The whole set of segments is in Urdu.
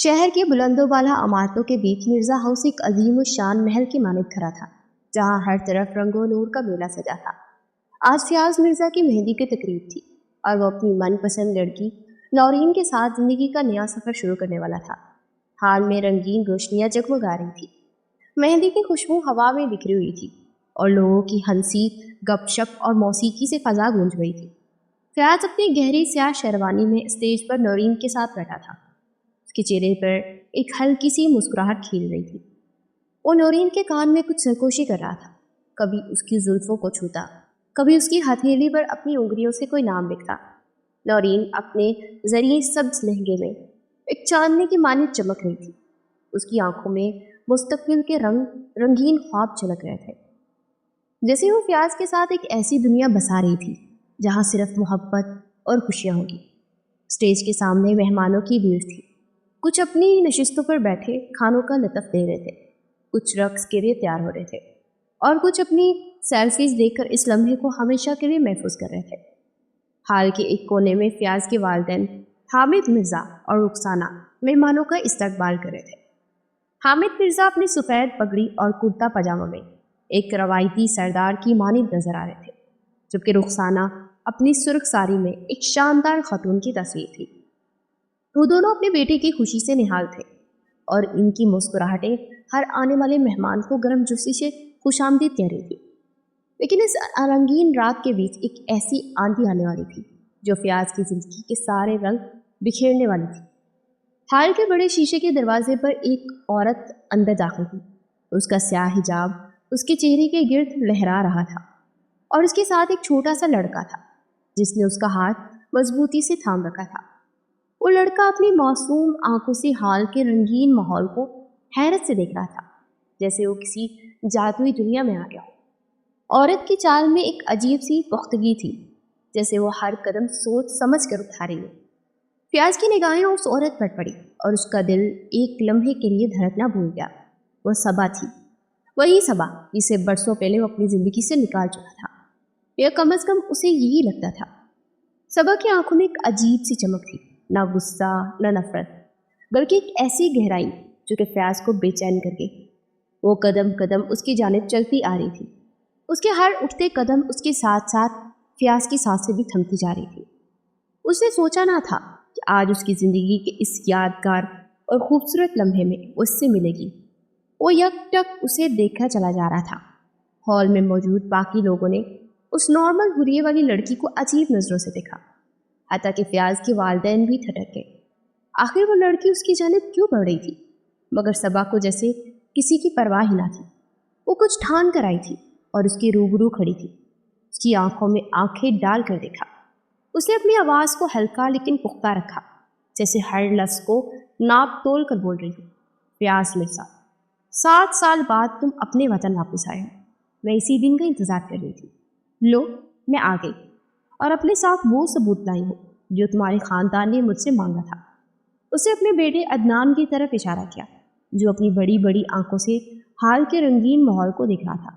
شہر کے بلند و بالا عمارتوں کے بیچ مرزا ہاؤس ایک عظیم الشان محل کی مانند کھڑا تھا، جہاں ہر طرف رنگ و نور کا میلہ سجا تھا۔ آج فیاض مرزا کی مہندی کی تقریب تھی اور وہ اپنی من پسند لڑکی نورین کے ساتھ زندگی کا نیا سفر شروع کرنے والا تھا۔ حال میں رنگین روشنیاں جگمگا رہی تھی، مہندی کی خوشبو ہوا میں بکھری ہوئی تھی اور لوگوں کی ہنسی، گپ شپ اور موسیقی سے فضا گونج گئی تھی۔ فیاض اپنی گہری سیاہ شیروانی میں اسٹیج پر نورین کے ساتھ بیٹھا تھا۔ اس کے چہرے پر ایک ہلکی سی مسکراہٹ کھیل رہی تھی۔ وہ نورین کے کان میں کچھ سرگوشی کر رہا تھا، کبھی اس کی زلفوں کو چھوتا، کبھی اس کی ہتھیلی پر اپنی انگلیوں سے کوئی نام لکھتا۔ نورین اپنے زرعی سبز لہنگے میں ایک چاندنی کی مانند چمک رہی تھی۔ اس کی آنکھوں میں مستقبل کے رنگین خواب جھلک رہے تھے، جیسے وہ فیاض کے ساتھ ایک ایسی دنیا بسا رہی تھی جہاں صرف محبت اور خوشیاں ہوں گی۔ اسٹیج کے سامنے مہمانوں کی بھیڑ تھی، کچھ اپنی نشستوں پر بیٹھے کھانوں کا لطف لے رہے تھے، کچھ رقص کے لیے تیار ہو رہے تھے اور کچھ اپنی سیلفیز دیکھ کر اس لمحے کو ہمیشہ کے لیے محفوظ کر رہے تھے۔ حال کے ایک کونے میں فیاض کے والدین حامد مرزا اور رخسانہ مہمانوں کا استقبال کر رہے تھے۔ حامد مرزا اپنی سفید پگڑی اور کرتا پاجامہ میں ایک روایتی سردار کی مانند نظر آ رہے تھے، جبکہ رخسانہ اپنی سرخ ساری میں ایک شاندار خاتون کی تصویر تھی۔ وہ دونوں اپنے بیٹے کی خوشی سے نہال تھے اور ان کی مسکراہٹیں ہر آنے والے مہمان کو گرم جوشی سے خوش آمدید کہہ رہی تھی۔ لیکن اس رنگین رات کے بیچ ایک ایسی آندھی آنے والی تھی جو فیاض کی زندگی کے سارے رنگ بکھیرنے والی تھی۔ حال کے بڑے شیشے کے دروازے پر ایک عورت اندر داخل ہوئی۔ اس کا سیاہ حجاب اس کے چہرے کے گرد لہرا رہا تھا اور اس کے ساتھ ایک چھوٹا سا لڑکا تھا جس نے اس کا ہاتھ مضبوطی سے تھام رکھا تھا۔ وہ لڑکا اپنی معصوم آنکھوں سے حال کے رنگین ماحول کو حیرت سے دیکھ رہا تھا، جیسے وہ کسی جادوئی دنیا میں آ گیا ہو۔ عورت کی چال میں ایک عجیب سی پختگی تھی، جیسے وہ ہر قدم سوچ سمجھ کر اٹھا رہی ہو۔ فیاض کی نگاہیں اس عورت پر پڑی اور اس کا دل ایک لمحے کے لیے دھڑکنا بھول گیا۔ وہ صبا تھی، وہی صبا جسے برسوں پہلے وہ اپنی زندگی سے نکال چکا تھا، یا کم از کم اسے یہی لگتا تھا۔ صبا کی آنکھوں میں ایک عجیب سی چمک تھی، نہ غصہ نہ نفرت، بلکہ ایک ایسی گہرائی جو کہ فیاض کو بے چین کر گئی۔ وہ قدم قدم اس کی جانب چلتی آ رہی تھی، اس کے ہر اٹھتے قدم اس کے ساتھ ساتھ فیاض کی سانسیں بھی تھمتی جا رہی تھی۔ اس نے سوچا نہ تھا کہ آج اس کی زندگی کے اس یادگار اور خوبصورت لمحے میں وہ اس سے ملے گی۔ وہ یک ٹک اسے دیکھا چلا جا رہا تھا۔ ہال میں موجود باقی لوگوں نے اس نارمل حلیے والی لڑکی کو عجیب نظروں سے دیکھا، حتیٰ کہ فیاض کے والدین بھی تھٹک گئے۔ آخر وہ لڑکی اس کی جانب کیوں بڑھ رہی تھی؟ مگر صبا کو جیسے کسی کی پرواہ ہی نہ تھی۔ وہ کچھ ٹھان کر آئی تھی اور اس کے روبرو کھڑی تھی۔ اس کی آنکھوں میں آنکھیں ڈال کر دیکھا۔ اس نے اپنی آواز کو ہلکا لیکن پختہ رکھا، جیسے ہر لفظ کو ناپ تول کر بول رہی ہو۔ فیاض مرزا، 7 سال بعد تم اپنے وطن واپس آئے ہو۔ میں اسی دن کا انتظار کر رہی تھی۔ لو، میں آ گئی اور اپنے ساتھ وہ ثبوت لائی ہوں جو تمہارے خاندان نے مجھ سے مانگا تھا۔ اس نے اپنے بیٹے عدنان کی طرف اشارہ کیا، جو اپنی بڑی بڑی آنکھوں سے حال کے رنگین ماحول کو دیکھ رہا تھا۔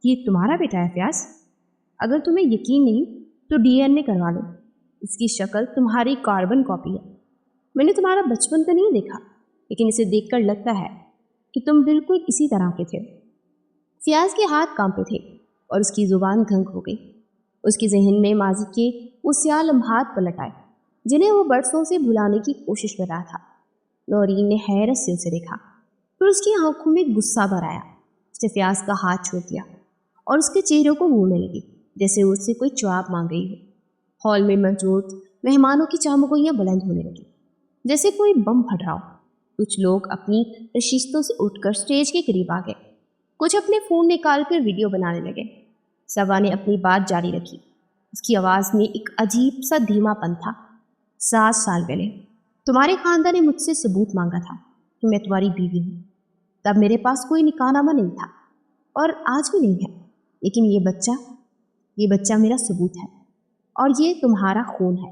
یہ تمہارا بیٹا ہے فیاض؟ اگر تمہیں یقین نہیں تو DNA کروا لو، اس کی شکل تمہاری کاربن کاپی ہے۔ میں نے تمہارا بچپن تو نہیں دیکھا، لیکن اسے دیکھ کر لگتا ہے کہ تم بالکل اسی طرح کے تھے۔ فیاض کے ہاتھ کانپے تھے اور اس کی زبان گھنگ ہو گئی۔ اس کے ذہن میں ماضی کے وہ سیاہ لمحات پلٹ آئے جنہیں وہ برسوں سے بھلانے کی کوشش کر رہا تھا۔ نورین نے حیرت سے اسے دیکھا، پھر اس کی آنکھوں میں غصہ بھر آیا۔ اس نے فیاض کا ہاتھ چھوڑ دیا اور اس کے چہرے کو گھورنے لگی، جیسے اس سے کوئی جواب مانگ رہی ہو۔ ہال میں موجود مہمانوں کی چامگوئیاں بلند ہونے لگی، جیسے کوئی بم پھٹ رہا ہو۔ کچھ لوگ اپنی نشستوں سے اٹھ کر اسٹیج کے قریب آ گئے، کچھ اپنے فون نکال کر ویڈیو بنانے لگے۔ صبا نے اپنی بات جاری رکھی، اس کی آواز میں ایک عجیب سا دھیما پن تھا۔ 7 سال پہلے تمہارے خاندان نے مجھ سے ثبوت مانگا تھا کہ میں تمہاری بیوی ہوں۔ تب میرے پاس کوئی نکاح نامہ نہیں تھا اور آج بھی نہیں ہے، لیکن یہ بچہ میرا ثبوت ہے اور یہ تمہارا خون ہے۔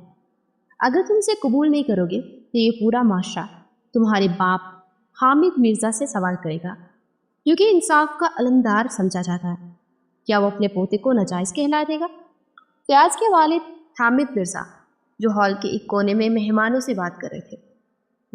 اگر تم اسے قبول نہیں کرو گے تو یہ پورا معاشرہ تمہارے باپ حامد مرزا سے سوال کرے گا، کیونکہ انصاف کا علمدار سمجھا جاتا ہے۔ کیا وہ اپنے پوتے کو ناجائز کہلا دے گا؟ فیاض کے والد حامد مرزا، جو ہال کے ایک کونے میں مہمانوں سے بات کر رہے تھے،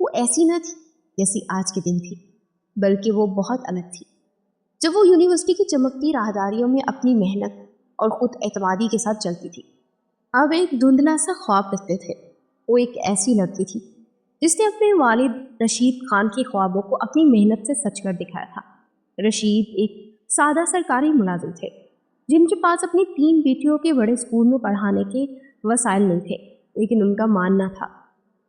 وہ ایسی نہ تھی جیسی آج کے دن تھی، بلکہ وہ بہت الگ تھی۔ جب وہ یونیورسٹی کی چمکتی راہداریوں میں اپنی محنت اور خود اعتمادی کے ساتھ چلتی تھی، اب ایک دھندلا سا خواب دیکھتے تھے۔ وہ ایک ایسی لڑکی تھی جس نے اپنے والد رشید خان کے خوابوں کو اپنی محنت سے سچ کر دکھایا تھا۔ رشید ایک سادہ سرکاری ملازم تھے جن کے پاس اپنی 3 بیٹیوں کے بڑے اسکول میں پڑھانے کے وسائل نہیں تھے، لیکن ان کا ماننا تھا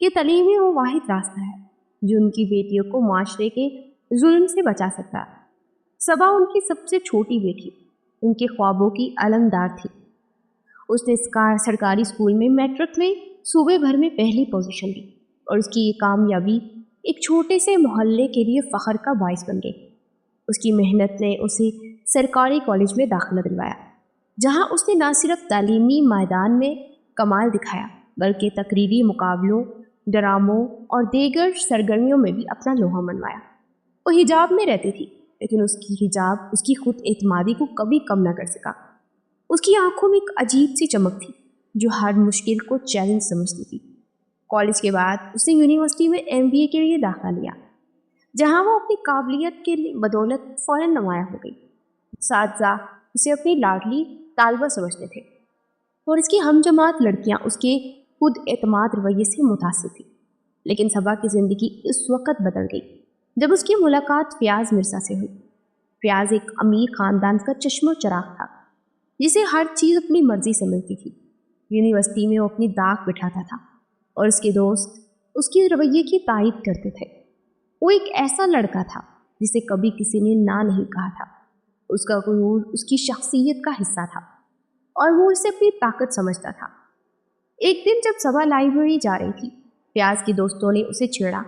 کہ تعلیم ہی وہ واحد راستہ ہے جو ان کی بیٹیوں کو معاشرے کے ظلم سے بچا سکتا ہے۔ صبا ان کی سب سے چھوٹی بیٹی ان کے خوابوں کی علمدار تھی۔ اس نے سرکاری اسکول میں میٹرک میں صوبے بھر میں پہلی پوزیشن لی، اور اس کی یہ کامیابی ایک چھوٹے سے محلے کے لیے فخر کا باعث بن گئی۔ اس کی محنت نے اسے سرکاری کالج میں داخلہ دلوایا، جہاں اس نے نہ صرف تعلیمی میدان میں کمال دکھایا بلکہ تقریری مقابلوں، ڈراموں اور دیگر سرگرمیوں میں بھی اپنا لوہا منوایا۔ وہ حجاب میں رہتی تھی، لیکن اس کی حجاب اس کی خود اعتمادی کو کبھی کم نہ کر سکا۔ اس کی آنکھوں میں ایک عجیب سی چمک تھی جو ہر مشکل کو چیلنج سمجھتی تھی۔ کالج کے بعد اس نے یونیورسٹی میں MBA کے لیے داخلہ لیا، جہاں وہ اپنی قابلیت کے بدولت فوراً نمایاں ہو گئی۔ اساتذہ اسے اپنی لاڈلی طالبہ سمجھتے تھے، اور اس کی ہم جماعت لڑکیاں اس کے خود اعتماد رویے سے متاثر تھیں۔ لیکن صبا کی زندگی اس وقت بدل گئی جب اس کی ملاقات فیاض مرزا سے ہوئی۔ فیاض ایک امیر خاندان کا چشم و چراغ تھا جسے ہر چیز اپنی مرضی سے ملتی تھی۔ یونیورسٹی میں وہ اپنی داغ بٹھاتا تھا، اور اس کے دوست اس کے رویے کی تائید کرتے تھے۔ وہ ایک ایسا لڑکا تھا جسے کبھی کسی نے نہ نہیں کہا تھا۔ اس کا غرور اس کی شخصیت کا حصہ تھا، اور وہ اسے اپنی طاقت سمجھتا تھا۔ ایک دن جب صبا لائبریری جا رہی تھی، فیاض کے دوستوں نے اسے چھیڑا۔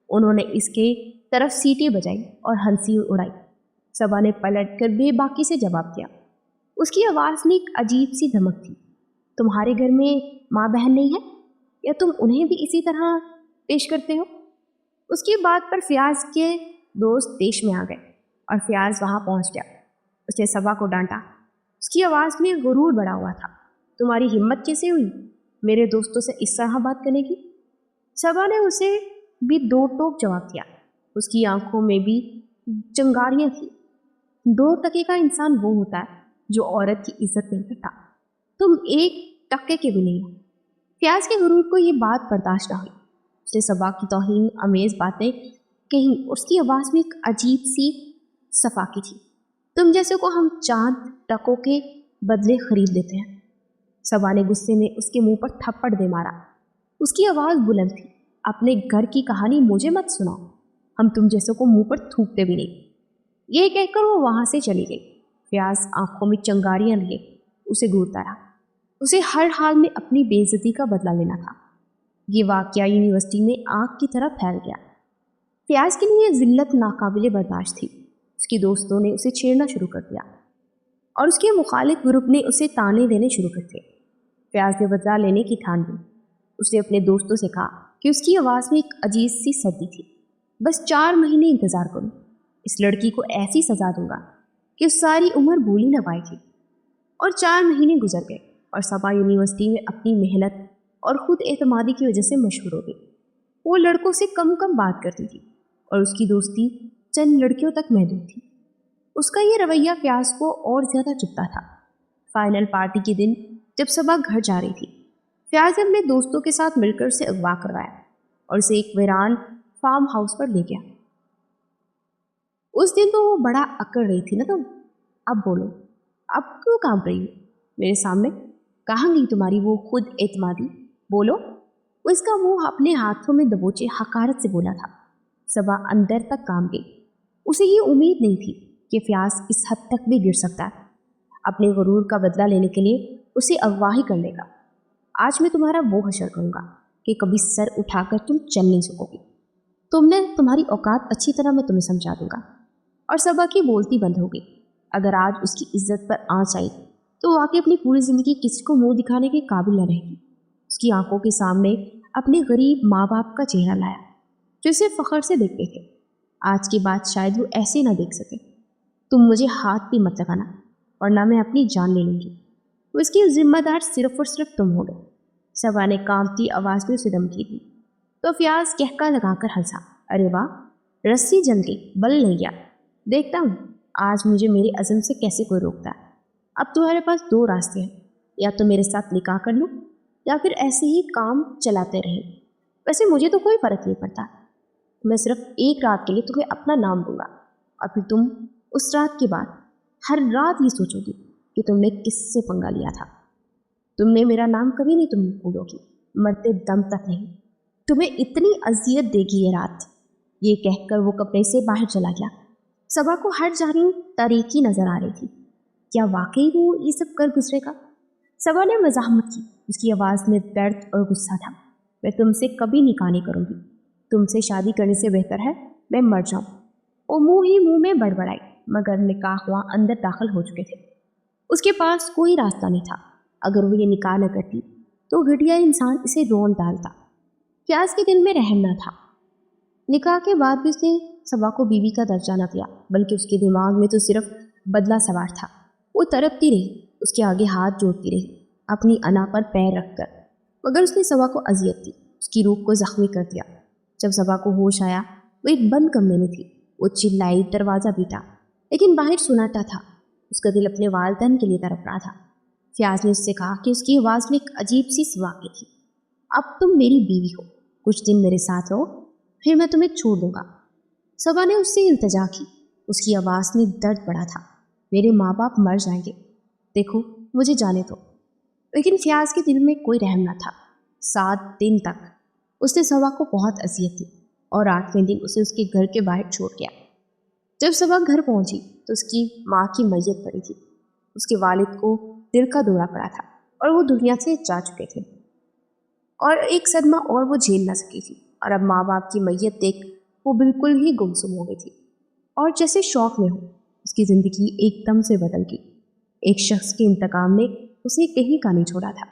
انہوں نے اس کے طرف سیٹیں بجائی اور ہنسی اڑائی۔ صبا نے پلٹ کر بے باکی سے جواب دیا۔ اس کی آواز میں ایک عجیب سی دھمک تھی۔ تمہارے گھر میں ماں بہن نہیں ہے، یا تم انہیں بھی اسی طرح پیش کرتے ہو؟ اس کی بات پر فیاض کے دوست دیش میں آ گئے، اور فیاض وہاں پہنچ گیا۔ اس نے صبا کو ڈانٹا۔ اس کی آواز میں غرور بڑھا ہوا تھا۔ تمہاری ہمت کیسے ہوئی میرے دوستوں سے اس طرح بات کرنے کی؟ صبا نے اسے بھی 2 ٹوک جواب دیا۔ اس کی آنکھوں میں بھی چنگاریاں تھیں۔ 2 ٹکے کا انسان وہ ہوتا ہے جو عورت کی عزت نہیں کرتا۔ تم 1 ٹکے کے بھی نہیں ہو۔ فیاض کے غرور کو یہ بات برداشت نہ ہوئی۔ اس نے صبا کی توہین امیز باتیں کہیں، اور اس کی آواز میں ایک عجیب سی صفاقی تھی۔ تم جیسے کو ہم چاند ٹکوں کے بدلے خرید لیتے ہیں۔ صبا نے غصے میں اس کے منہ پر تھپڑ دے مارا۔ اس کی آواز بلند تھی۔ اپنے گھر کی کہانی مجھے مت سناؤ، ہم تم جیسے کو منہ پر تھوکتے بھی نہیں۔ یہ کہہ کر وہ وہاں سے چلی گئی۔ فیاض آنکھوں میں چنگاریاں لیے اسے گھورتا رہا۔ اسے ہر حال میں اپنی بے عزتی کا بدلہ لینا تھا۔ یہ واقعہ یونیورسٹی میں آگ کی طرح پھیل گیا۔ فیاض کے لیے ذلت ناقابل برداشت تھی۔ اس کے دوستوں نے اسے چھیڑنا شروع کر دیا، اور اس کے مخالف گروپ نے اسے تانے دینے شروع کر دیے۔ فیاض نے بدلہ لینے کی ٹھان لی۔ اس نے اپنے دوستوں سے کہا کہ اس کی آواز میں ایک عجیب سی سردی تھی۔ بس 4 مہینے انتظار کروں، اس لڑکی کو ایسی سزا دوں گا کہ ساری عمر بھول ہی نہ پائے گی۔ اور 4 مہینے گزر گئے، اور صبا یونیورسٹی میں اپنی محنت اور خود اعتمادی کی وجہ سے مشہور ہو گئی۔ وہ لڑکوں سے کم بات کرتی تھی، اور اس کی دوستی چند لڑکیوں تک محدود تھی۔ اس کا یہ رویہ فیاض کو اور زیادہ چبھتا تھا۔ فائنل پارٹی کے دن جب صبا گھر جا رہی تھی، فیاض نے اپنے دوستوں کے ساتھ مل کر اسے اغوا کروایا اور اسے ایک ویران فارم ہاؤس پر لے گیا۔ اس دن تو وہ بڑا اکڑ رہی تھی نا تم، اب بولو، اب کیوں کام رہی ہو میرے سامنے؟ کہاں گئی تمہاری وہ خود اعتمادی؟ بولو۔ وہ اس کا منہ اپنے ہاتھوں میں دبوچے حقارت سے بولا تھا۔ صبا اندر تک کام گئی۔ اسے یہ امید نہیں تھی کہ فیاض اس حد تک بھی گر سکتا ہے۔ اپنے غرور کا بدلہ لینے کے لیے اسے اغوا ہی کر لے گا۔ آج میں تمہارا وہ حشر کروں گا کہ کبھی سر اٹھا کر تم چل نہیں سکو گی۔ تمہاری اوقات اچھی طرح میں تمہیں سمجھا دوں گا۔ اور صبا کی بولتی بند ہو گئی۔ اگر آج اس کی عزت پر آنچ آئی تو واقعی اپنی پوری زندگی کسی کو منہ دکھانے کے قابل نہ رہے گی۔ اس کی آنکھوں کے سامنے اپنے غریب ماں باپ کا چہرہ لایا جو اسے فخر سے دیکھتے تھے۔ آج کے بعد شاید وہ ایسے نہ دیکھ سکے۔ تم مجھے ہاتھ بھی مت لگانا، ورنہ میں اپنی جان لے لوں گی۔ وہ اس کی ذمہ دار صرف اور صرف تم ہو گے۔ صبا نے کانپتی آواز میں اسے دھمکی دی۔ تو فیاض کہکا لگا کر ہنسا، ارے واہ، رسی جل گئی، بل نہیں گیا، دیکھتا ہوں آج مجھے میرے عزم سے کیسے کوئی روکتا ہے۔ اب تمہارے پاس دو راستے ہیں، یا تو میرے ساتھ نکاح کر لو یا پھر ایسے ہی کام چلاتے رہیں۔ ویسے مجھے تو کوئی فرق نہیں پڑتا، میں صرف ایک رات کے لیے تمہیں اپنا نام دوں گا، اور پھر تم اس رات کے بعد ہر رات یہ سوچو گی کہ تم نے کس سے پنگا لیا تھا۔ تم نے میرا نام کبھی نہیں تم بھولو گی، مرتے دم تک نہیں۔ تمہیں اتنی اذیت دے گی یہ رات۔ یہ کہہ کر وہ کمرے سے باہر چلا گیا۔ صبا کو ہر جانب تاریکی نظر آ رہی تھی، کیا واقعی وہ یہ سب کر گزرے گا؟ صبا نے مزاحمت کی، اس کی آواز میں درد اور غصہ تھا۔ میں تم سے کبھی نکاح نہیں کروں گی، تم سے شادی کرنے سے بہتر ہے میں مر جاؤں۔ وہ منہ ہی منہ میں بڑبڑائی، مگر نکاح ہوا اندر داخل ہو چکے تھے۔ اس کے پاس کوئی راستہ نہیں تھا، اگر وہ یہ نکاح نہ کرتی تو گھٹیا انسان اسے رون ڈالتا۔ فیاض کے دل میں رحم نہ تھا۔ نکاح کے بعد بھی اس نے صبا کو بیوی کا درجہ نہ دیا، بلکہ اس کے دماغ میں تو صرف بدلہ سوار تھا۔ وہ تڑپتی رہی، اس کے آگے ہاتھ جوڑتی رہی، اپنی انا پر پیر رکھ کر، مگر اس نے صبا کو اذیت دی، اس کی روح کو زخمی کر دیا۔ جب صبا کو ہوش آیا وہ ایک بند کمرے میں تھی۔ وہ چلائی، دروازہ پیٹا، لیکن باہر سناٹا تھا۔ اس کا دل اپنے والدین کے لیے تڑپ رہا تھا۔ فیاض نے اس سے کہا کہ اس کی آواز میں ایک عجیب سی سواقی تھی، اب تم میری بیوی ہو، کچھ دن میرے ساتھ رہو، پھر میں تمہیں چھوڑ دوں گا۔ صبا نے اس سے التجا کی، اس کی آواز میں درد بڑا تھا، میرے ماں باپ مر جائیں گے، دیکھو مجھے جانے دو۔ لیکن فیاض کے دل میں کوئی رحم نہ تھا۔ 7 دن تک اس نے صبا کو بہت اذیت دی، اور 8ویں دن اسے اس کے گھر کے باہر چھوڑ گیا۔ جب صبا گھر پہنچی تو اس کی ماں کی میت پڑی تھی۔ اس کے والد کو دل کا دورہ پڑا تھا اور وہ دنیا سے جا چکے تھے، اور ایک صدمہ اور وہ جھیل نہ سکی تھی، اور اب ماں باپ کی میت دیکھ وہ بالکل ہی گمسم ہو گئی تھی، اور جیسے شوق میں ہو۔ اس کی زندگی ایک دم سے بدل گئی۔ ایک شخص کے انتقام نے اسے کہیں کا نہیں چھوڑا تھا۔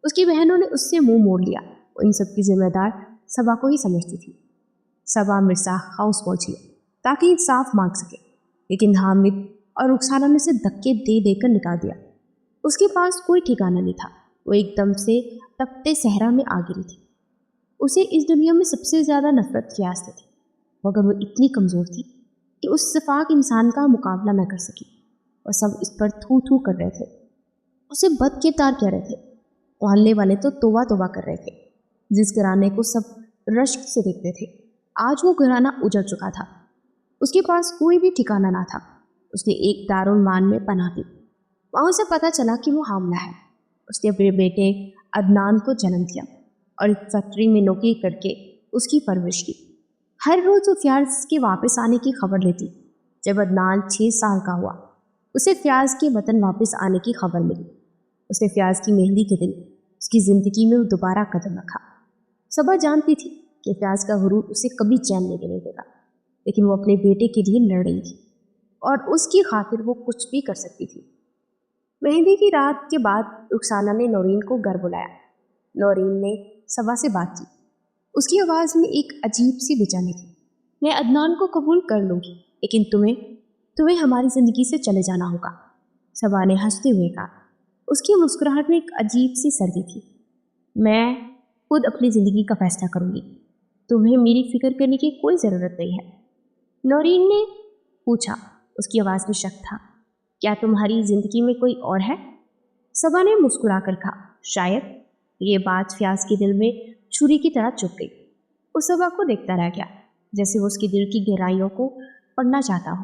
اس کی بہنوں نے اس سے منہ موڑ لیا، وہ ان سب کی ذمہ دار صبا کو ہی سمجھتی تھی۔ صبا مرزا ہاؤس پہنچی تاکہ انصاف مانگ سکے، لیکن حامد اور رخسانہ نے اسے دھکے دے دے کر نکال دیا۔ اس کے پاس کوئی ٹھکانہ نہیں تھا، وہ ایک دم سے تپتے صحرا میں آ گری تھی۔ اسے اس دنیا میں سب سے زیادہ نفرت فیاض سے تھی، مگر وہ اتنی کمزور تھی کہ اس شفاق انسان کا مقابلہ نہ کر سکی، اور سب اس پر تھو تھو کر رہے تھے، اسے بد کردار کہہ رہے تھے۔ محلے والے تو توبہ توبہ کر رہے تھے۔ جس گھرانے کو سب رشک سے دیکھتے تھے، آج وہ گھرانہ اجڑ چکا تھا۔ اس کے پاس کوئی بھی ٹھکانہ نہ تھا۔ اس نے ایک دارالمان میں پناہ دی، وہاں اسے پتہ چلا کہ وہ حاملہ ہے۔ اس نے اپنے بیٹے عدنان کو جنم دیا اور ایک فیکٹری میں نوکری کر کے اس کی پرورش کی۔ ہر روز وہ فیاض کے واپس آنے کی خبر لیتی۔ جب عدنان 6 سال کا ہوا، اسے فیاض کے وطن واپس آنے کی خبر ملی۔ اس نے فیاض کی مہندی کے دن اس کی زندگی میں دوبارہ قدم رکھا۔ صبا جانتی تھی کہ فیاض کا غرور اسے کبھی چین نہیں دینے دے گا، لیکن وہ اپنے بیٹے کے لیے لڑ رہی تھی، اور اس کی خاطر وہ کچھ بھی کر سکتی تھی۔ مہندی کی رات کے بعد رخسانہ نے نورین کو گھر بلایا۔ نورین نے صبا سے بات کی، اس کی آواز میں ایک عجیب سی بے چینی تھی۔ میں عدنان کو قبول کر لوں گی، لیکن تمہیں ہماری زندگی سے چلے جانا ہوگا، صبا نے ہنستے ہوئے کہا۔ اس کی مسکراہٹ میں ایک عجیب سی سردی تھی۔ میں خود اپنی زندگی کا فیصلہ کروں گی، تمہیں میری فکر کرنے کی کوئی ضرورت نہیں ہے، نورین نے پوچھا۔ اس کی آواز میں شک تھا۔ کیا تمہاری زندگی میں کوئی اور ہے؟ صبا نے مسکرا کر کہا، شاید۔ یہ بات فیاض کے دل میں چھری کی طرح چبھ گئی۔ وہ صبا کو دیکھتا رہ گیا، جیسے وہ اس کے دل کی گہرائیوں کو پڑھنا چاہتا ہو۔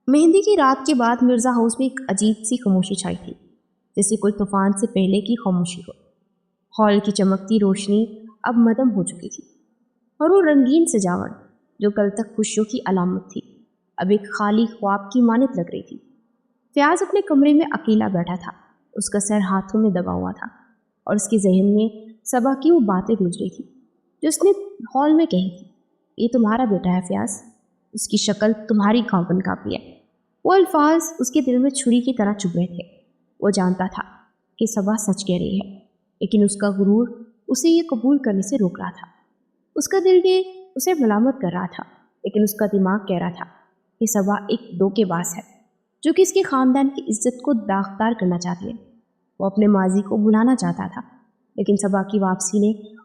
مہندی کی رات کے بعد مرزا ہاؤس میں ایک عجیب سی خاموشی چھائی تھی، جیسے کوئی طوفان سے پہلے کی خاموشی ہو۔ ہال کی چمکتی روشنی اب مدھم ہو چکی تھی، اور وہ رنگین سجاوٹ جو کل تک خوشیوں کی علامت تھی، اب ایک خالی خواب کی مانند لگ رہی تھی۔ فیاض اپنے کمرے میں اکیلا بیٹھا تھا، اس کا سر ہاتھوں میں دبا ہوا تھا، اور اس کے ذہن میں صبا کی وہ باتیں گونج رہی تھی جو اس نے ہال میں کہی تھی۔ یہ تمہارا بیٹا ہے فیاض، اس کی شکل تمہاری کاپن کاپی ہے۔ وہ الفاظ اس کے دل میں چھری کی طرح چبھ رہے تھے۔ وہ جانتا تھا کہ صبا سچ کہہ رہی ہے، لیکن اس کا غرور اسے یہ قبول کرنے سے روک رہا تھا۔ اس کا دل یہ اسے ملامت کر رہا تھا، لیکن اس کا دماغ کہہ رہا تھا کہ صبا ایک دھوکے باز ہے جو کہ اس کے خاندان کی عزت کو داغدار کرنا چاہتی ہے۔ وہ اپنے ماضی کو بھلانا چاہتا تھا، لیکن صبا کی واپسی نے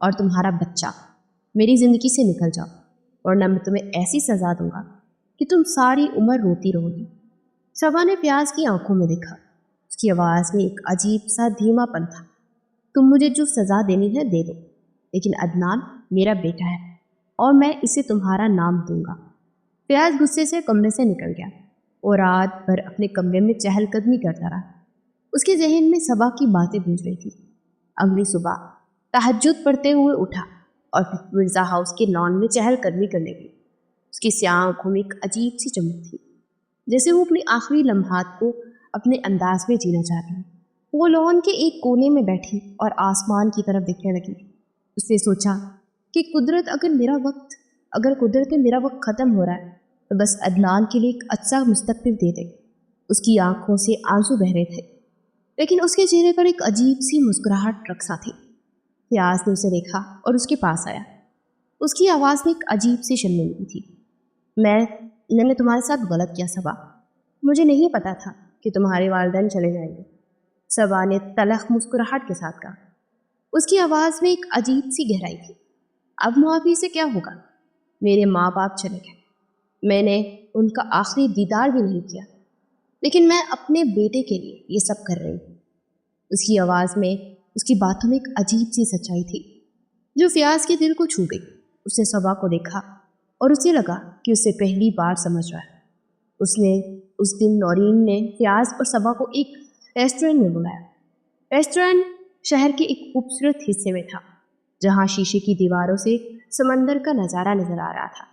اور تمہارا بچہ میری زندگی سے نکل جاؤ، ورنہ میں تمہیں ایسی سزا دوں گا کہ تم ساری عمر روتی رہو گی۔ صبا نے فیاض کی آنکھوں میں دیکھا، اس کی آواز میں ایک عجیب سا دھیما پن تھا۔ تم مجھے جو سزا دینی ہے دے دو، لیکن عدنان میرا بیٹا ہے اور میں اسے تمہارا نام دوں گا۔ فیاض غصے سے کمرے سے نکل گیا اور رات بھر اپنے کمرے میں چہل قدمی کرتا رہا۔ اس کے ذہن میں صبا کی باتیں گونج رہی تھی۔ اگلی صبح تہجد پڑھتے ہوئے اٹھا اور پھر مرزا ہاؤس کے لان میں چہل قدمی کرنے گئی۔ اس کی سیاہ آنکھوں میں ایک عجیب سی چمک تھی، جیسے وہ اپنے آخری لمحات کو اپنے انداز میں جینا چاہتی ہیں۔ وہ لان کے ایک کونے میں بیٹھی اور آسمان کی طرف دیکھنے لگی۔ اس نے سوچا کہ اگر قدرت میرا وقت ختم ہو رہا ہے تو بس عدنان کے لیے ایک اچھا مستقبل دے دے۔ اس کی آنکھوں سے آنسو بہہ رہے تھے، لیکن اس کے چہرے پر ایک عجیب سی مسکراہٹ رقصا تھی۔ فیاض نے اسے دیکھا اور اس کے پاس آیا۔ اس کی آواز میں ایک عجیب سی شرمندگی تھی۔ میں نے تمہارے ساتھ غلط کیا صبا، مجھے نہیں پتا تھا کہ تمہارے والدین چلے جائیں گے، صبا نے تلخ مسکراہٹ کے ساتھ کہا۔ اس کی آواز میں ایک عجیب سی گہرائی تھی۔ اب معافی سے کیا ہوگا؟ میرے ماں باپ چلے گئے، میں نے ان کا آخری دیدار بھی نہیں کیا، لیکن میں اپنے بیٹے کے لیے یہ سب کر رہی ہوں۔ اس کی آواز میں، اس کی باتوں میں ایک عجیب سی سچائی تھی جو فیاض کے دل کو چھو گئی۔ اس نے صبا کو دیکھا اور اسے لگا کہ اسے پہلی بار سمجھ رہا ہے۔ اس دن نورین نے فیاض اور صبا کو ایک ریسٹورینٹ میں بلایا۔ ریسٹورینٹ شہر کے ایک خوبصورت حصے میں تھا، جہاں شیشے کی دیواروں سے سمندر کا نظارہ نظر آ رہا تھا۔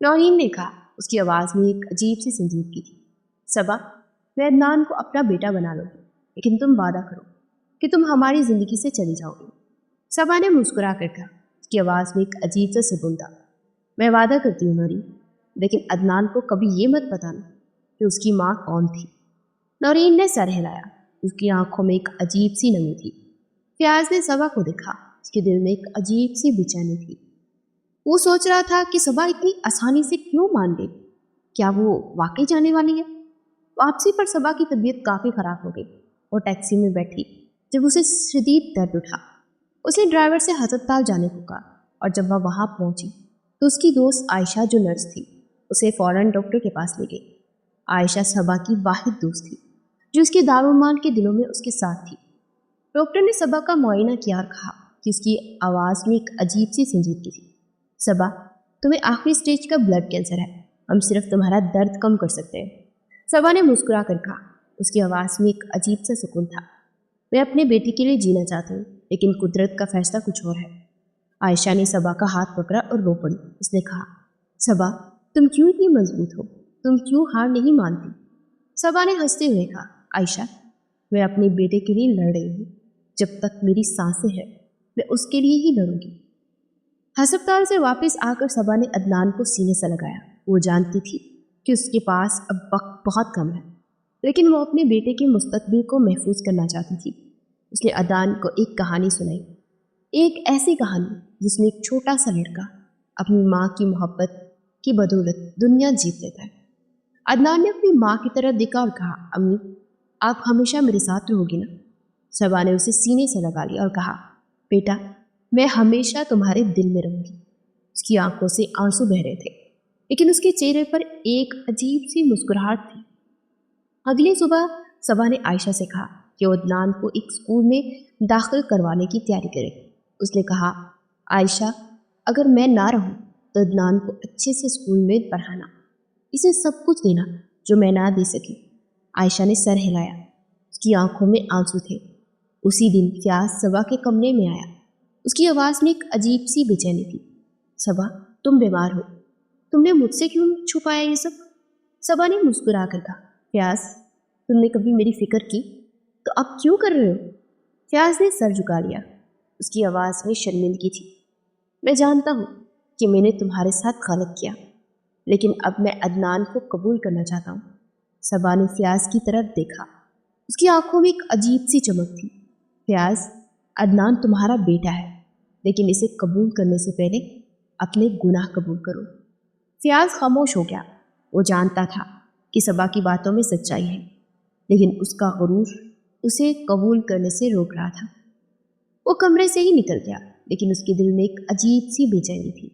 نورین نے کہا، اس کی آواز میں ایک عجیب سی سنجیدگی تھی، صبا میں عدنان کو اپنا بیٹا بنا لوں گی، لیکن تم وعدہ کرو کہ تم ہماری زندگی سے چلی جاؤ گی۔ صبا نے مسکرا کر کہا، اس کی آواز میں ایک عجیب سا سکون تھا، میں وعدہ کرتی ہوں نورین، لیکن عدنان کو کبھی یہ مت بتانا کہ اس کی ماں کون تھی۔ نورین نے سر ہلایا، اس کی آنکھوں میں ایک عجیب سی نمی تھی۔ فیاض نے صبا کو دیکھا، اس کے دل میں ایک عجیب سی بے-چینی تھی۔ وہ سوچ رہا تھا کہ صبا اتنی آسانی سے کیوں مان گئی؟ کیا وہ واقعی جانے والی ہے؟ واپسی پر صبا کی طبیعت کافی خراب ہو گئی اور ٹیکسی میں بیٹھی جب اسے شدید درد اٹھا۔ اس نے ڈرائیور سے ہسپتال جانے کو کہا، اور جب وہ وہاں پہنچی تو اس کی دوست عائشہ جو نرس تھی اسے فوراً ڈاکٹر کے پاس لے گئی۔ عائشہ صبا کی واحد دوست تھی جو اس کے دارالمان کے دنوں میں اس کے ساتھ تھی۔ ڈاکٹر نے صبا کا معائنہ کیا اور کہا کہ اس کی آواز میں ایک عجیب سی سنجیدگی تھی۔ صبا، تمہیں آخری سٹیج کا بلڈ کینسر ہے، ہم صرف تمہارا درد کم کر سکتے ہیں۔ صبا نے مسکرا کر کہا، اس کی آواز میں ایک عجیب سا سکون تھا، میں اپنے بیٹی کے لیے جینا چاہتی ہوں، لیکن قدرت کا فیصلہ کچھ اور ہے۔ عائشہ نے صبا کا ہاتھ پکڑا اور رو پڑی۔ اس نے کہا، صبا تم کیوں اتنی مضبوط ہو، تم کیوں ہار نہیں مانتی؟ صبا نے ہنستے ہوئے کہا، عائشہ میں اپنے بیٹے کے لیے لڑ رہی ہوں، جب تک میری سانسیں ہیں میں اس کے لیے ہی لڑوں گی۔ ہسپتال سے واپس آ کر صبا نے عدنان کو سینے سے لگایا۔ وہ جانتی تھی کہ اس کے پاس اب وقت بہت کم ہے، لیکن وہ اپنے بیٹے کے مستقبل کو محفوظ کرنا چاہتی تھی۔ اس نے عدنان کو ایک کہانی سنائی، ایک ایسی کہانی جس میں ایک چھوٹا سا لڑکا اپنی ماں کی محبت کی بدولت دنیا جیت لیتا ہے۔ عدنان نے اپنی ماں کی طرف دیکھا اور کہا، امی آپ ہمیشہ میرے ساتھ رہو گی نا؟ صبا نے اسے سینے سے لگا لیا اور کہا، بیٹا میں ہمیشہ تمہارے دل میں رہوں گی۔ اس کی آنکھوں سے آنسو بہہ رہے تھے، لیکن اس کے چہرے پر ایک عجیب سی مسکراہٹ تھی۔ اگلی صبح صبا نے عائشہ سے کہا کہ وہ عدنان کو ایک اسکول میں داخل کروانے کی تیاری کرے۔ اس نے کہا، عائشہ اگر میں نہ رہوں تو عدنان کو اچھے سے اسکول میں پڑھانا، اسے سب کچھ دینا جو میں نہ دے سکی۔ عائشہ نے سر ہلایا، اس کی آنکھوں میں آنسو تھے۔ اسی دن فیاض صبا کے کمرے میں آیا، اس کی آواز میں ایک عجیب سی بے چینی تھی۔ صبا تم بیمار ہو، تم نے مجھ سے کیوں چھپایا یہ سب؟ صبا نے مسکرا کر کہا، فیاض تم نے کبھی میری فکر کی تو اب کیوں کر رہے ہو؟ فیاض نے سر جھکا لیا، اس کی آواز میں شرمندگی تھی۔ میں جانتا ہوں کہ میں نے تمہارے ساتھ غلط کیا، لیکن اب میں عدنان کو قبول کرنا چاہتا ہوں۔ صبا نے فیاض کی طرف دیکھا، اس کی آنکھوں میں ایک عجیب سی چمک تھی۔ فیاض عدنان تمہارا بیٹا ہے، لیکن اسے قبول کرنے سے پہلے اپنے گناہ قبول کرو۔ فیاض خاموش ہو گیا۔ وہ جانتا تھا کہ صبا کی باتوں میں سچائی ہے، لیکن اس کا غرور اسے قبول کرنے سے روک رہا تھا۔ وہ کمرے سے ہی نکل گیا، لیکن اس کے دل میں ایک عجیب سی بے چینی تھی۔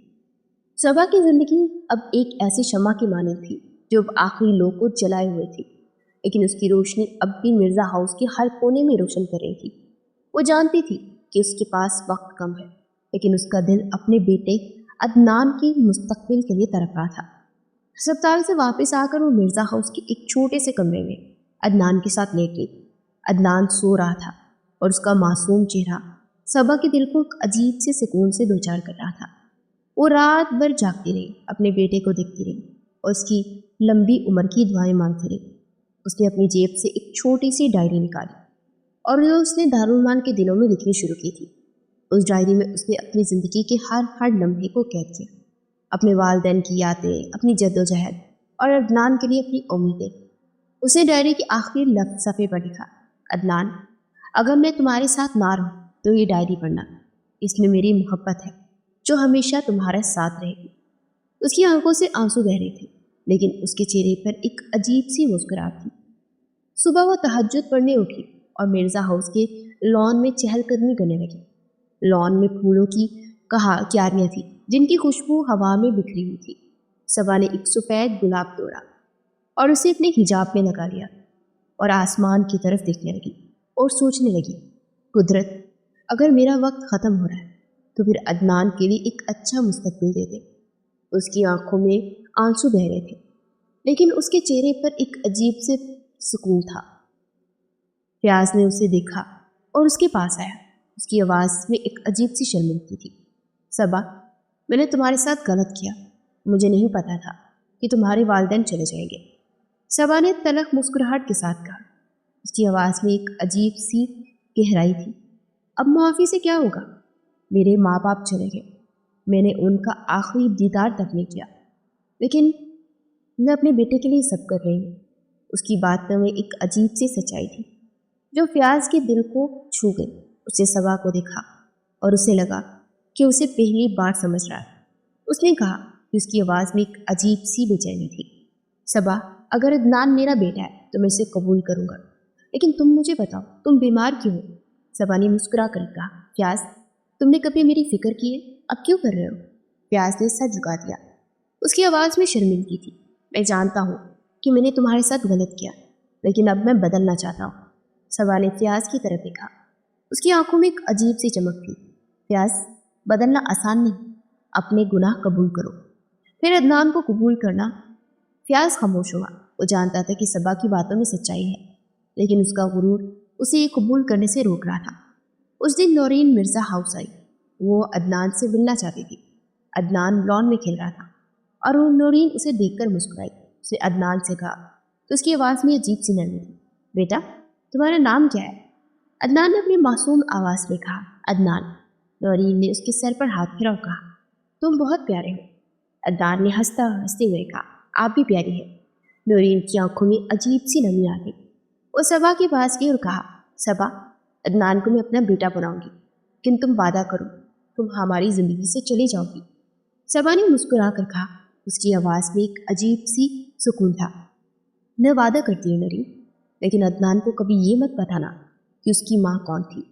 صبا کی زندگی اب ایک ایسی شمع کی مانند تھی جو اب آخری لو کو جلائے ہوئے تھی، لیکن اس کی روشنی اب بھی مرزا ہاؤس کے ہر کونے میں روشن کر رہی تھی۔ وہ جانتی تھی کہ اس کے پاس وقت کم ہے، لیکن اس کا دل اپنے بیٹے عدنان کے مستقبل کے لیے تڑپ رہا تھا۔ ہسپتال سے واپس آ کر وہ مرزا ہاؤس کے ایک چھوٹے سے کمرے میں عدنان کے ساتھ لیٹ گئی۔ عدنان سو رہا تھا اور اس کا معصوم چہرہ صبا کے دل کو ایک عجیب سے سکون سے دوچار کر رہا تھا۔ وہ رات بھر جاگتی رہی، اپنے بیٹے کو دیکھتی رہی اور اس کی لمبی عمر کی دعائیں مانگتی رہی۔ اس نے اپنی جیب سے ایک چھوٹی سی ڈائری نکالی اور جو اس نے دارالمان کے دنوں میں لکھنی شروع کی تھی۔ اس ڈائری میں اس نے اپنی زندگی کے ہر لمحے کو قید کیا، اپنے والدین کی یادیں، اپنی جدوجہد اور عدنان کے لیے اپنی امیدیں۔ اس نے ڈائری کے آخری لفظ صفحے پر لکھا، عدنان، اگر میں تمہارے ساتھ نہ رہوں تو یہ ڈائری پڑھنا، اس میں میری محبت ہے جو ہمیشہ تمہارے ساتھ رہے گی۔ اس کی آنکھوں سے آنسو بہ رہے تھے، لیکن اس کے چہرے پر ایک عجیب سی مسکراہٹ تھی۔ صبح وہ تہجد پڑھنے اٹھی اور مرزا ہاؤس کے لان میں چہل قدمی کرنے لگی۔ لان میں پھولوں کی کیاریاں تھیں جن کی خوشبو ہوا میں بکھری ہوئی تھی۔ صبا نے ایک سفید گلاب توڑا اور اسے اپنے حجاب میں لگا لیا اور آسمان کی طرف دیکھنے لگی اور سوچنے لگی، قدرت، اگر میرا وقت ختم ہو رہا ہے تو پھر عدنان کے لیے ایک اچھا مستقبل دے دے۔ اس کی آنکھوں میں آنسو بہ رہے تھے، لیکن اس کے چہرے پر ایک عجیب سے سکون تھا۔ فیاض نے اسے دیکھا اور اس کے پاس آیا۔ اس کی آواز میں ایک عجیب سی شرمندگی تھی۔ صبا، میں نے تمہارے ساتھ غلط کیا، مجھے نہیں پتا تھا کہ تمہارے والدین چلے جائیں گے۔ صبا نے تلخ مسکراہٹ کے ساتھ کہا۔ اس کی آواز میں ایک عجیب سی گہرائی تھی۔ اب معافی سے کیا ہوگا؟ میرے ماں باپ چلے گئے، میں نے ان کا آخری دیدار تک نہیں کیا، لیکن میں اپنے بیٹے کے لیے سب کر رہی ہوں۔ اس کی باتوں میں ایک عجیب سی سچائی تھی جو فیاض کے دل کو چھو گئی۔ اسے صبا کو دیکھا اور اسے لگا کہ اسے پہلی بار سمجھ رہا ہے۔ اس نے کہا کہ اس کی آواز میں ایک عجیب سی بے چینی تھی، صبا، اگر عدنان میرا بیٹا ہے تو میں اسے قبول کروں گا، لیکن تم مجھے بتاؤ، تم بیمار کیوں ہو؟ صبا نے مسکرا کر کہا، فیاض، تم نے کبھی میری فکر کی ہے؟ اب کیوں کر رہے ہو؟ فیاض نے سر جھکا دیا۔ اس کی آواز میں شرمندگی تھی۔ میں جانتا ہوں کہ میں نے تمہارے ساتھ غلط کیا، لیکن اب میں بدلنا چاہتا ہوں۔ صبا نے فیاض کی طرف دیکھا۔ اس کی آنکھوں میں ایک عجیب سی چمک تھی۔ فیاض، بدلنا آسان نہیں، اپنے گناہ قبول کرو، پھر عدنان کو قبول کرنا۔ فیاض خاموش ہوا۔ وہ جانتا تھا کہ صبا کی باتوں میں سچائی ہے، لیکن اس کا غرور اسے یہ قبول کرنے سے روک رہا تھا۔ اس دن نورین مرزا ہاؤس آئی۔ وہ عدنان سے ملنا چاہتی تھی۔ عدنان لان میں کھیل رہا تھا اور وہ نورین اسے دیکھ کر مسکرائی۔ اس نے عدنان سے کہا تو اس کی آواز میں عجیب سی نرمی تھی، بیٹا، تمہارا نام کیا ہے؟ عدنان نے اپنی معصوم آواز میں کہا، عدنان۔ نورین نے اس کے سر پر ہاتھ پھیرا اور کہا، تم بہت پیارے ہو۔ عدنان نے ہنستے ہوئے کہا، آپ بھی پیاری ہیں۔ نورین کی آنکھوں میں عجیب سی نمی آ گئی۔ وہ صبا کے پاس گئی اور کہا، صبا، عدنان کو میں اپنا بیٹا بناؤں گی، لیکن تم وعدہ کرو تم ہماری زندگی سے چلی جاؤ گی۔ صبا نے مسکرا کر کہا۔ اس کی آواز میں ایک عجیب سی سکون تھا، میں وعدہ کرتی ہوں نورین، لیکن عدنان کو کبھی یہ مت بتانا کہ اس کی ماں کون تھی۔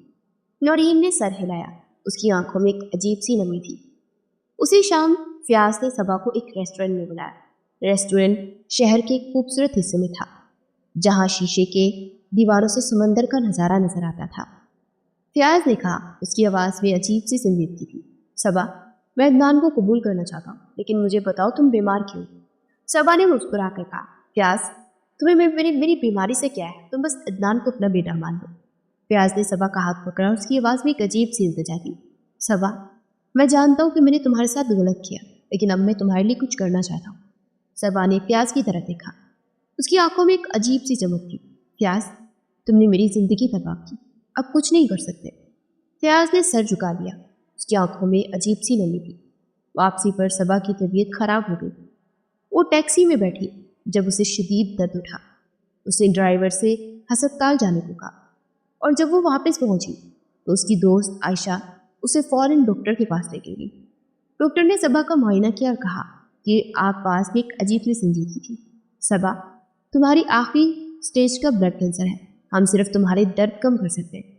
نورین نے سر ہلایا۔ اس کی آنکھوں میں ایک عجیب سی نمی تھی۔ اسی شام فیاض نے صبا کو ایک ریسٹورینٹ میں بلایا۔ ریسٹورینٹ شہر کے ایک خوبصورت حصے میں تھا جہاں شیشے کے دیواروں سے سمندر کا نظارہ نظر آتا تھا۔ فیاض نے کہا، اس کی آواز میں عجیب سی سنجیدگی تھی، صبا، میں عدنان کو قبول کرنا چاہتا ہوں، لیکن مجھے بتاؤ تم بیمار کیوں؟ صبا نے مسکرا کر کہا، فیاض، تمہیں میری بیماری سے کیا ہے؟ تم بس عدنان کو اپنا بیٹا مان لو۔ فیاض نے صبا کا ہاتھ پکڑا اور اس کی آواز میں ایک عجیب سی التجا تھی، صبا، میں جانتا ہوں کہ میں نے تمہارے ساتھ غلط کیا، لیکن اب میں تمہارے لیے کچھ کرنا چاہتا ہوں۔ صبا نے فیاض کی طرف دیکھا۔ اس کی آنکھوں میں ایک عجیب سی چمک تھی، فیاض، تم نے میری زندگی تباہ کی، اب کچھ نہیں کر سکتے۔ فیاض نے سر جھکا لیا۔ اس کی آنکھوں میں عجیب سی نمی تھی۔ واپسی پر صبا کی طبیعت خراب ہو گئی۔ وہ ٹیکسی میں بیٹھی جب اسے شدید درد اٹھا۔ اس نے ڈرائیور سے ہسپتال جانے کو کہا، اور جب وہ واپس پہنچی تو اس کی دوست عائشہ اسے فوراً ڈاکٹر کے پاس لے گئی۔ ڈاکٹر نے صبا کا معائنہ کیا اور کہا کہ آپ پاس میں ایک عجیب سی سنجیدگی تھی، صبا، تمہاری آخری سٹیج کا بلڈ کینسر ہے، ہم صرف تمہارے درد کم کر سکتے ہیں۔